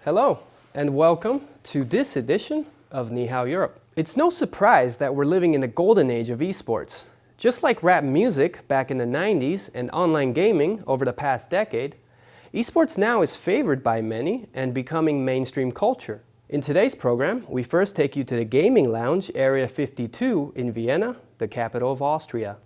Hello, and welcome to this edition of Nihao Europe. It's no surprise that we're living in the golden age of esports. Just like rap music back in the 90s and online gaming over the past decade, esports now is favored by many and becoming mainstream culture. In today's program, we first take you to the gaming lounge, Area 52 in Vienna, the capital of Austria.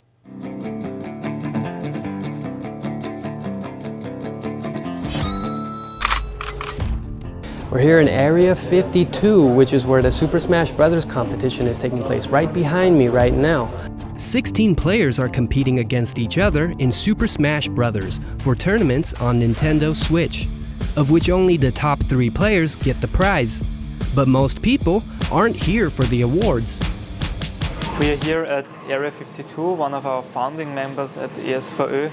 We're here in Area 52, which is where the Super Smash Bros. Competition is taking place right behind me right now. 16 players are competing against each other in Super Smash Bros. For tournaments on Nintendo Switch, of which only the top 3 players get the prize. But most people aren't here for the awards. We are here at Area 52, one of our founding members at ESVÖ,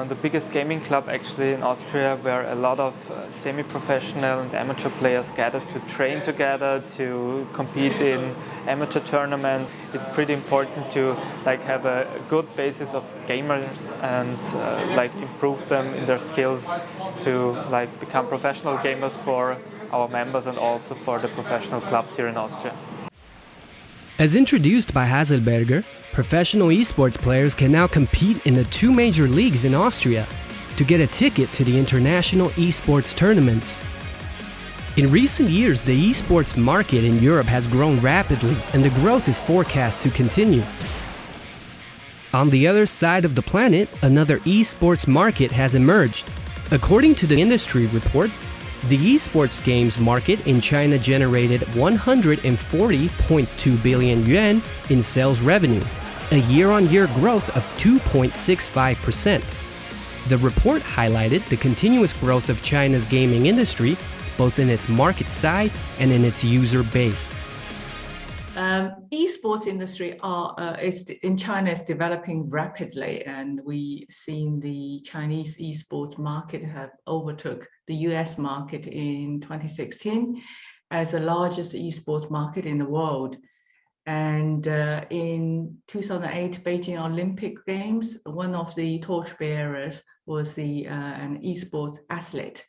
the biggest gaming club actually in Austria, where a lot of semi-professional and amateur players gather to train together, to compete in amateur tournaments. It's pretty important to have a good basis of gamers and improve them in their skills to become professional gamers for our members and also for the professional clubs here in Austria. As introduced by Haselberger, professional esports players can now compete in the 2 major leagues in Austria to get a ticket to the international esports tournaments. In recent years, the esports market in Europe has grown rapidly, and the growth is forecast to continue. On the other side of the planet, another esports market has emerged. According to the industry report, the esports games market in China generated 140.2 billion yuan in sales revenue, a year-on-year growth of 2.65%. The report highlighted the continuous growth of China's gaming industry, both in its market size and in its user base. Esports industry in China is developing rapidly, and we've seen the Chinese esports market have overtook the US market in 2016 as the largest esports market in the world. And in 2008 Beijing Olympic Games, one of the torchbearers was an esports athlete.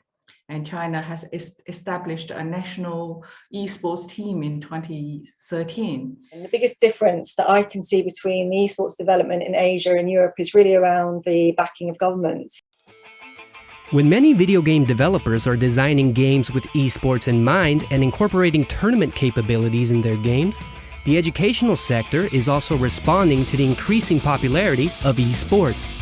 And China has established a national esports team in 2013. And the biggest difference that I can see between the esports development in Asia and Europe is really around the backing of governments. When many video game developers are designing games with esports in mind and incorporating tournament capabilities in their games, the educational sector is also responding to the increasing popularity of esports.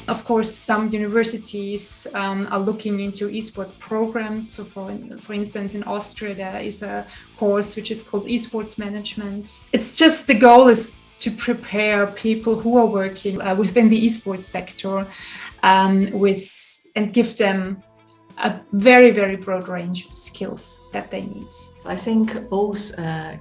Of course, some universities are looking into esports programs. So for instance, in Austria, there is a course which is called Esports Management. It's just the goal is to prepare people who are working within the esports sector and give them a very, very broad range of skills that they need. I think both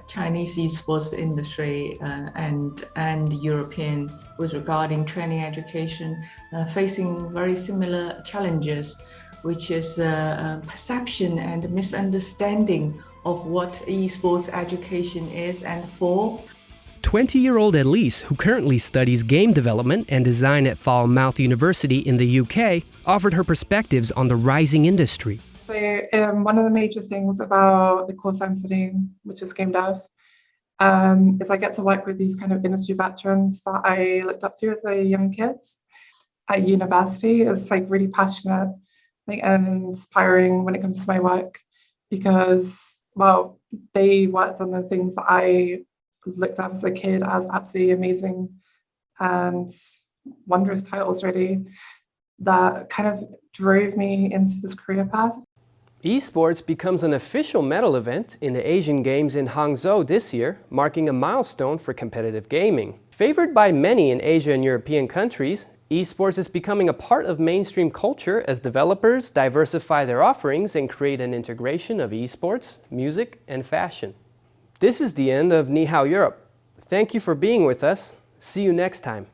Chinese esports industry and European, with regarding training education, facing very similar challenges, which is perception and misunderstanding of what esports education is and for. 20-year-old Elise, who currently studies game development and design at Falmouth University in the UK, offered her perspectives on the rising industry. So one of the major things about the course I'm studying, which is game dev, is I get to work with these kind of industry veterans that I looked up to as a young kid. At university, is really passionate and inspiring when it comes to my work, because, well, they worked on the things that I looked at as a kid as absolutely amazing and wondrous titles, really, that kind of drove me into this career path. Esports becomes an official medal event in the Asian Games in Hangzhou this year, marking a milestone for competitive gaming. Favored by many in Asia and European countries, esports is becoming a part of mainstream culture as developers diversify their offerings and create an integration of esports, music, and fashion. This is the end of Nihao Europe. Thank you for being with us. See you next time.